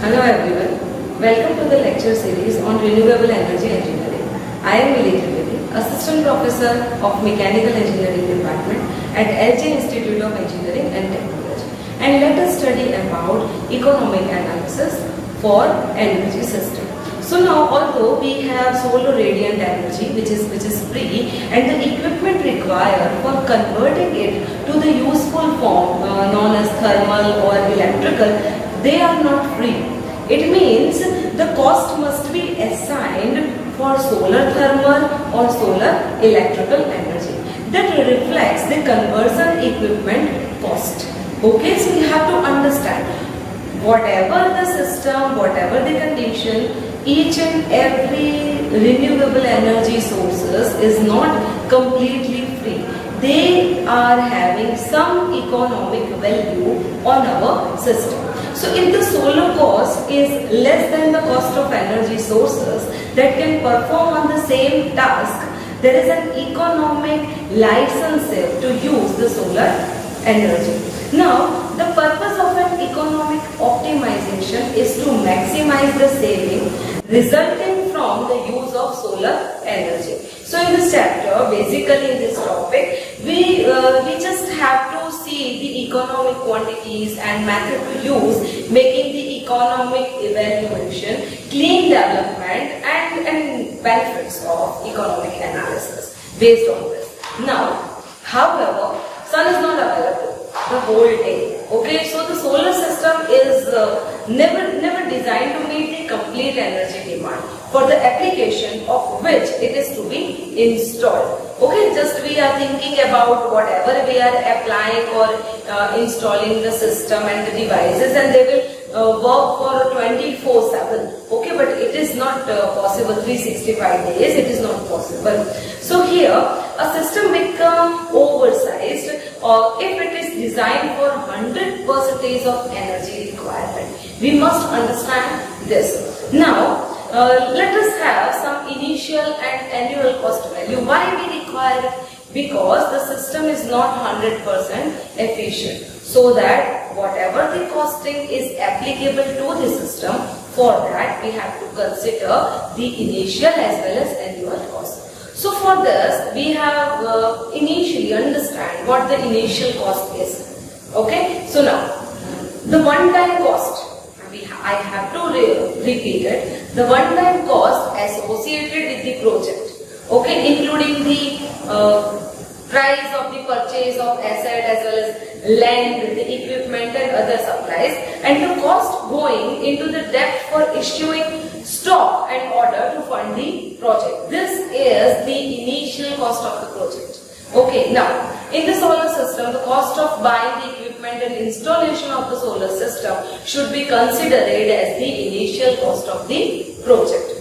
Hello everyone, welcome to the lecture series on Renewable Energy Engineering. I am Trivedi, Assistant Professor of Mechanical Engineering Department at LJIET Institute of Engineering and Technology. And let us study about economic analysis for energy system. So now, although we have solar radiant energy which is free, and the equipment required for converting it to the useful form known as thermal or electrical, they are not free. It means the cost must be assigned for solar thermal or solar electrical energy. That reflects the conversion equipment cost. Okay, so you have to understand, whatever the system, whatever the condition, each and every renewable energy sources is not completely free. They are having some economic value on our system. So if the solar cost is less than the cost of energy sources that can perform on the same task, there is an economic license to use the solar energy. Now, the purpose of an economic optimization is to maximize the saving resulting from the use of solar energy. So in this chapter, basically in this topic, we just have to see the economic quantities and method to use, making the economic evaluation, clean development and benefits of economic analysis based on this. Now, however, sun is not available the whole day. Okay, so the solar system is never designed to meet the complete energy demand for the application of which it is to be installed. Okay, just we are thinking about whatever we are applying or installing the system and the devices, and they will work for 24/7. Okay, but it is not possible 365 days, it is not possible. So here a system becomes oversized if it is designed for 100% of energy requirement. We must understand this. Now let us have some initial and annual cost value. Why we require it? Because the system is not 100% efficient. So that whatever the costing is applicable to the system, for that we have to consider the initial as well as annual cost. So for this, we have initially understand what the initial cost is. Okay, so now the one-time cost, I have to repeat it, the one-time cost associated with the project, okay, including the price of the purchase of asset as well as land, the equipment and other supplies, and the cost going into the debt for issuing stock and order to fund the project. This is the initial cost of the project. Okay, now in the solar system, the cost of buying the equipment and installation of the solar system should be considered as the initial cost of the project.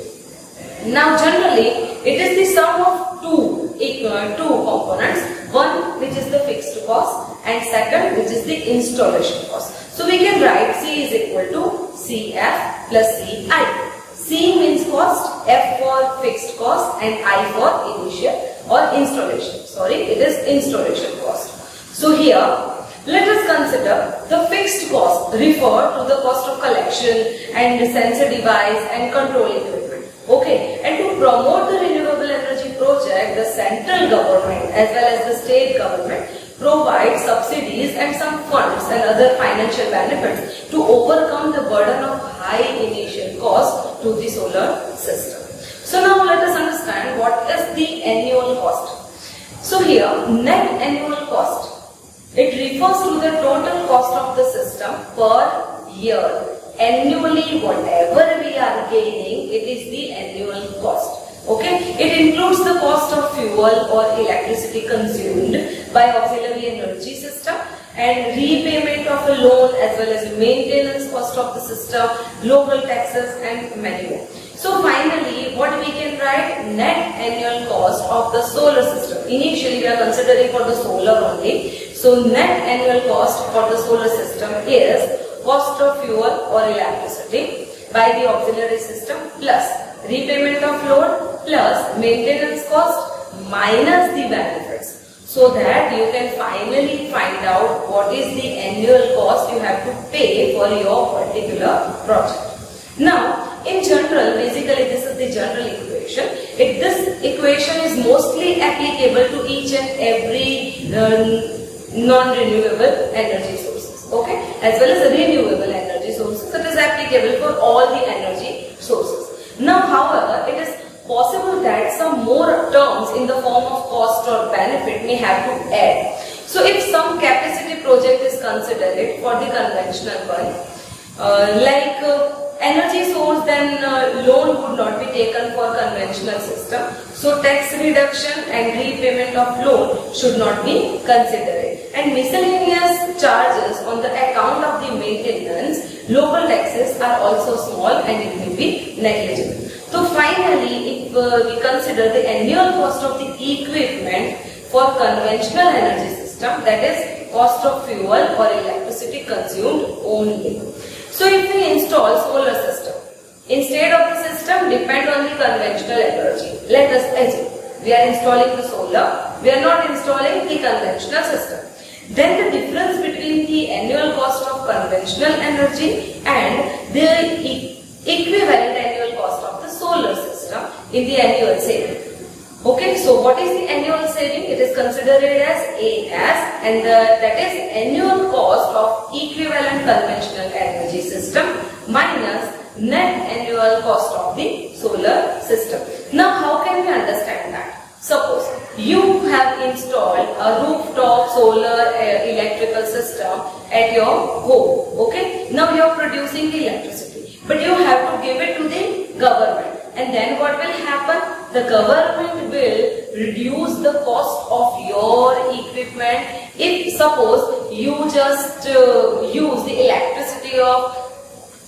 Now generally, it is the sum of two components, one which is the fixed cost and second which is the installation cost. So we can write C is equal to CF plus CI. C means cost, F for fixed cost and I for initial or installation. Sorry, it is installation cost. So here, let us consider the fixed cost refer to the cost of collection and sensor device and control equipment. Okay, and to promote the renewable energy project, the central government as well as the state government provide subsidies and some funds and other financial benefits to overcome the burden of high initial cost to the solar system. So now let us understand what is the annual cost. So here, net annual cost, it refers to the total cost of the system per year. Annually, whatever we are gaining, it is the annual cost. Okay, it includes the cost of fuel or electricity consumed by auxiliary energy system and repayment of a loan as well as maintenance cost of the system, local taxes and many more. So finally, what we can write? Net annual cost of the solar system. Initially, we are considering for the solar only. So net annual cost for the solar system is cost of fuel or electricity by the auxiliary system plus repayment of loan plus maintenance cost minus the benefits, so that you can finally find out what is the annual cost you have to pay for your particular project. Now, in general, basically this is the general equation. This equation is mostly applicable to each and every non-renewable energy sources, okay, as well as renewable energy sources. It is applicable for all the energy sources. Now, however, it is possible that some more terms in the form of cost or benefit may have to add. So, if some capacity project is considered for the conventional one, energy source, then loan would not be taken for conventional system. So tax reduction and repayment of loan should not be considered. And miscellaneous charges on the account of the maintenance, local taxes are also small and it will be negligible. So finally, if we consider the annual cost of the equipment for conventional energy system, that is cost of fuel or electricity consumed only. So if we install solar system, instead of the system depend on the conventional energy. Let us assume we are installing the solar, we are not installing the conventional system. Then the difference between the annual cost of conventional energy and the equivalent annual cost of the solar system in the annual saving. Okay, so what is the annual saving? It is considered as AS, and that is annual cost of equivalent conventional energy system minus net annual cost of the solar system. Now, how can we understand that? Suppose you have installed a rooftop solar electrical system at your home. Okay, now you are producing the electricity, but you have to give it to the government. And then what will happen? The government will reduce the cost of your equipment. If suppose you just use the electricity of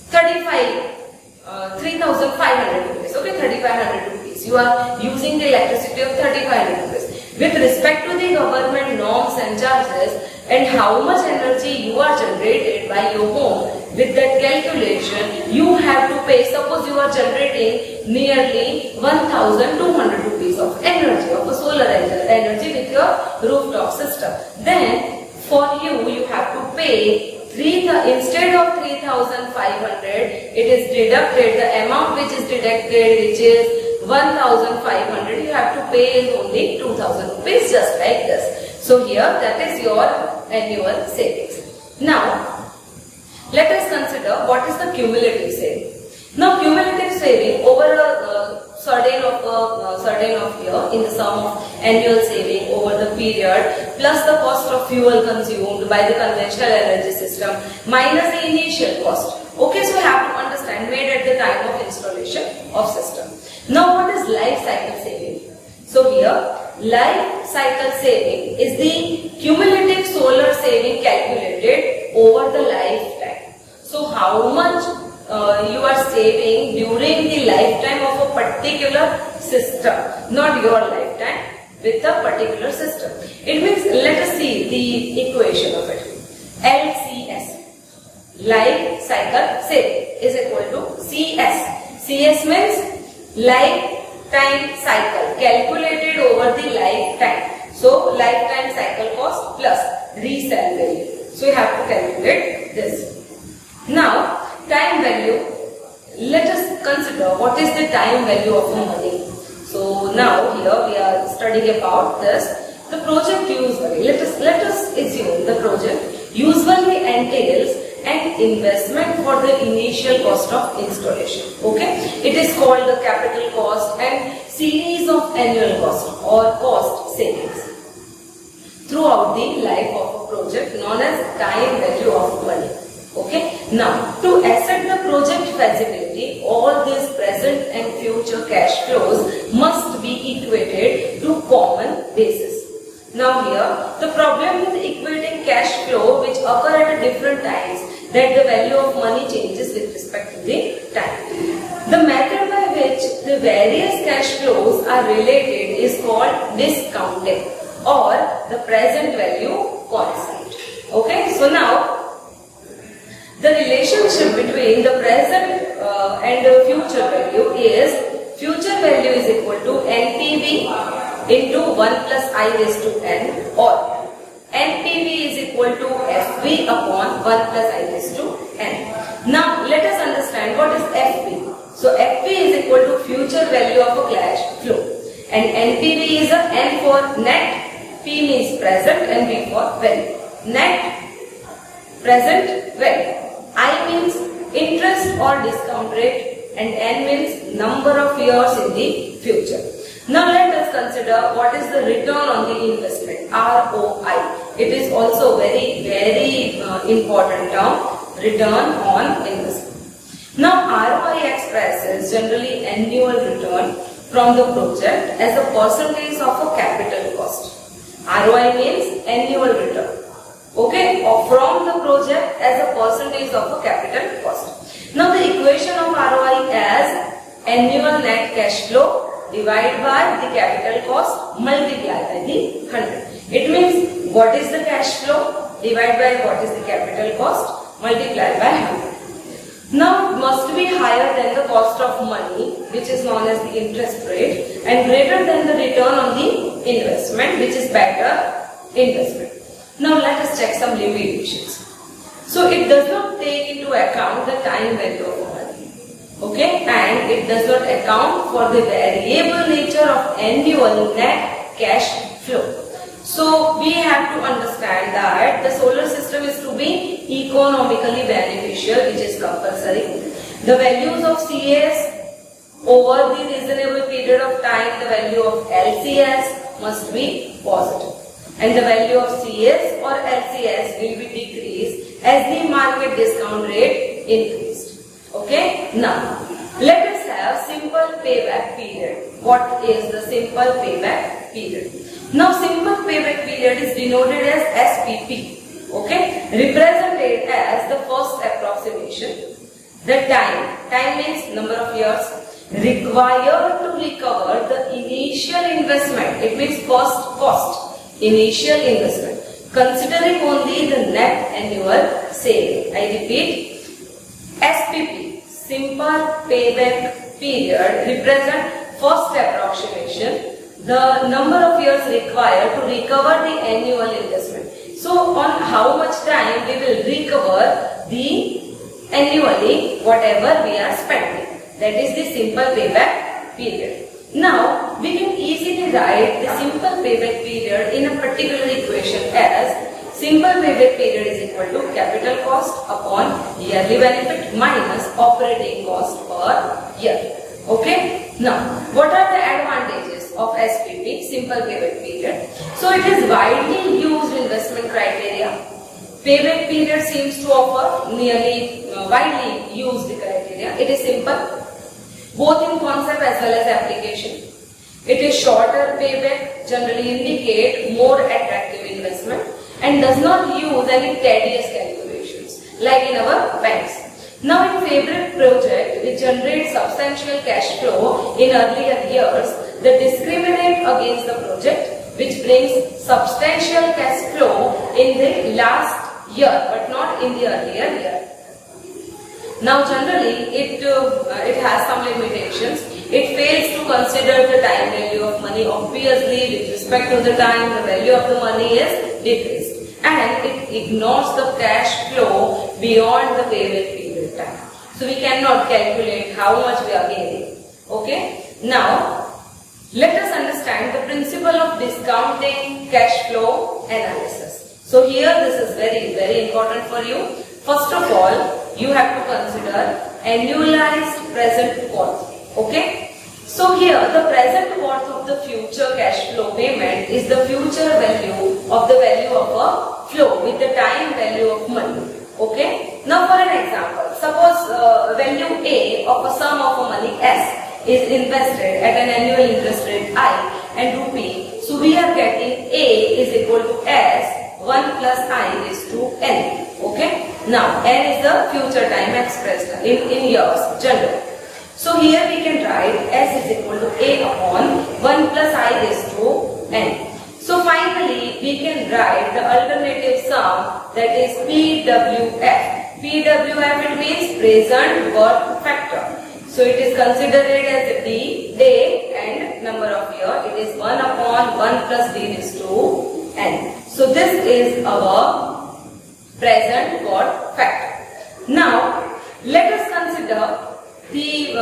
3,500 rupees, okay, 3,500 rupees. You are using the electricity of 3,500 rupees. With respect to the government norms and charges and how much energy you are generated by your home, with that calculation, you have to pay, suppose you are generating nearly 1,200 rupees of energy, of a solar energy with your rooftop system. Then, for you have to pay instead of 3,500, it is deducted, the amount which is deducted, which is 1,500, you have to pay is only 2,000 rupees, just like this. So here, that is your annual savings. Now, let us consider what is the cumulative saving. Now, cumulative saving over a certain of year in the sum of annual saving over the period plus the cost of fuel consumed by the conventional energy system minus the initial cost. Okay, so you have to understand made at the time of installation of system. Now, what is life cycle saving? So here, life cycle saving is the cumulative solar saving calculated over the lifetime. So, how much you are saving during the lifetime of a particular system, not your lifetime, with a particular system. It means, let us see the equation of it. LCS, life cycle saving, is equal to CS. CS means lifetime cycle, calculated over the lifetime. So, lifetime cycle cost plus resale value. So, you have to calculate this. Now, time value, let us consider what is the time value of money. So now here we are studying about this. The project usually, let us assume the project usually entails an investment for the initial cost of installation. Okay, it is called the capital cost and series of annual cost or cost savings throughout the life of a project, known as time value of money. Okay, now to assess the project feasibility, all these present and future cash flows must be equated to common basis. Now here, the problem with equating cash flow which occur at different times, that the value of money changes with respect to the time. The method by which the various cash flows are related is called discounting or the present value constant. Okay, so now the relationship between the present and the future value is future value is equal to NPV into 1 plus I raised to n, or NPV is equal to FV upon 1 plus I raised to N. Now let us understand what is FV. So FV is equal to future value of a cash flow, and NPV is a N for net, P means present, and V for value. Net present value. I means interest or discount rate, and N means number of years in the future. Now let us consider what is the return on the investment, ROI. It is also very important term, return on investment. Now ROI expresses generally annual return from the project as a percentage of a capital cost. ROI means annual return. Okay, or from the project as a percentage of a capital cost. Now the equation of ROI as annual net cash flow divided by the capital cost multiplied by the 100. It means what is the cash flow divided by what is the capital cost multiplied by 100. Now it must be higher than the cost of money, which is known as the interest rate, and greater than the return on the investment, which is better investment. Now let us check some limitations. So it does not take into account the time value of money, okay, and it does not account for the variable nature of annual net cash flow. So we have to understand that the solar system is to be economically beneficial, which is compulsory. The values of CS over the reasonable period of time, the value of LCS must be positive, and the value of CS or LCS will be decreased as the market discount rate increased. Okay, now let us have simple payback period. What is the simple payback period? Now simple payback period is denoted as SPP, okay, represented as the first approximation. The time means number of years required to recover the initial investment. It means first cost, initial investment, considering only the net annual saving. I repeat, SPP, simple payback period, represent first approximation, the number of years required to recover the annual investment. So on how much time we will recover the annually whatever we are spending. That is the simple payback period. Now we can easily write the simple payback period in a particular equation as simple payback period is equal to capital cost upon yearly benefit minus operating cost per year. Okay. Now what are the advantages of SPP, simple payback period? So it is widely used investment criteria. Payback period seems to offer nearly widely used criteria. It is simple, both in concept as well as application. It is shorter payback, generally indicate more attractive investment, and does not use any tedious calculations like in our banks. Now in favorite project which generates substantial cash flow in earlier years, the discriminate against the project which brings substantial cash flow in the last year but not in the earlier year. Now generally it has some limitations. It fails to consider the time value of money. Obviously with respect to the time, the value of the money is decreased, and it ignores the cash flow beyond the payback period time. So we cannot calculate how much we are gaining. Okay. Now let us understand the principle of discounting cash flow analysis. So here this is very important for you. First of all, you have to consider annualized present worth. Okay. So here the present worth of the future cash flow payment is the future value of the value of a flow with the time value of money. Okay. Now for an example, suppose value A of a sum of a money S is invested at an annual interest rate I and rupee. So we are getting A is equal to S 1 plus I is to N. Okay. Now N is the future time expressed in years generally. So here we can write S is equal to A upon 1 plus I is to N. So finally we can write the alternative sum, that is PWF. PWF, it means present worth factor. So it is considered as D, day, and number of year. It is 1 upon 1 plus D is to N. So this is our present got factor. Now let us consider the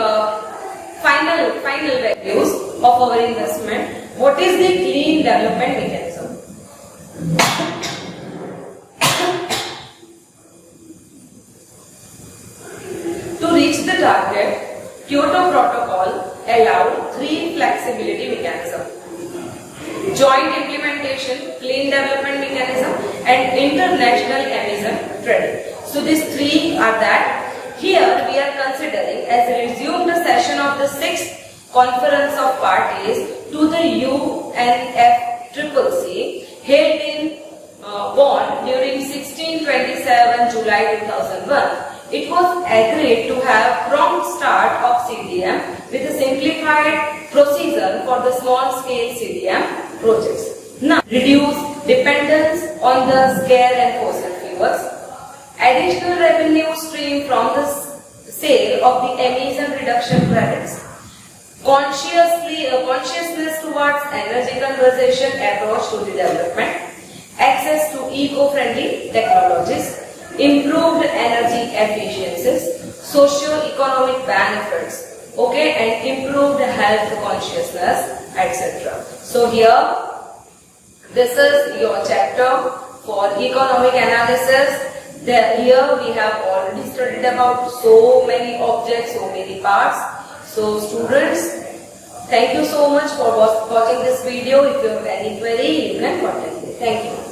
final values of our investment. What is the clean development mechanism? To reach the target, Kyoto Protocol allowed 3 flexibility mechanisms: joint implementation, clean development mechanism, and international emission trading. So these 3 are that. Here we are considering as resumed the session of the 6th Conference of Parties to the UNFCCC held in Bonn during 16-27 July 2001. It was agreed to have prompt start of CDM with a simplified procedure for the small scale CDM projects. Now, reduce dependence on the scarce and fossil fuels. Additional revenue stream from the sale of the emission reduction credits. Consciousness towards energy conservation approach to the development. Access to eco-friendly technologies. Improved energy efficiencies. Socio-economic benefits. Okay, and improved health consciousness, etc. So here, this is your chapter for economic analysis. Here we have already studied about so many objects, so many parts. So students, thank you so much for watching this video. If you have any query, you can contact me. Thank you.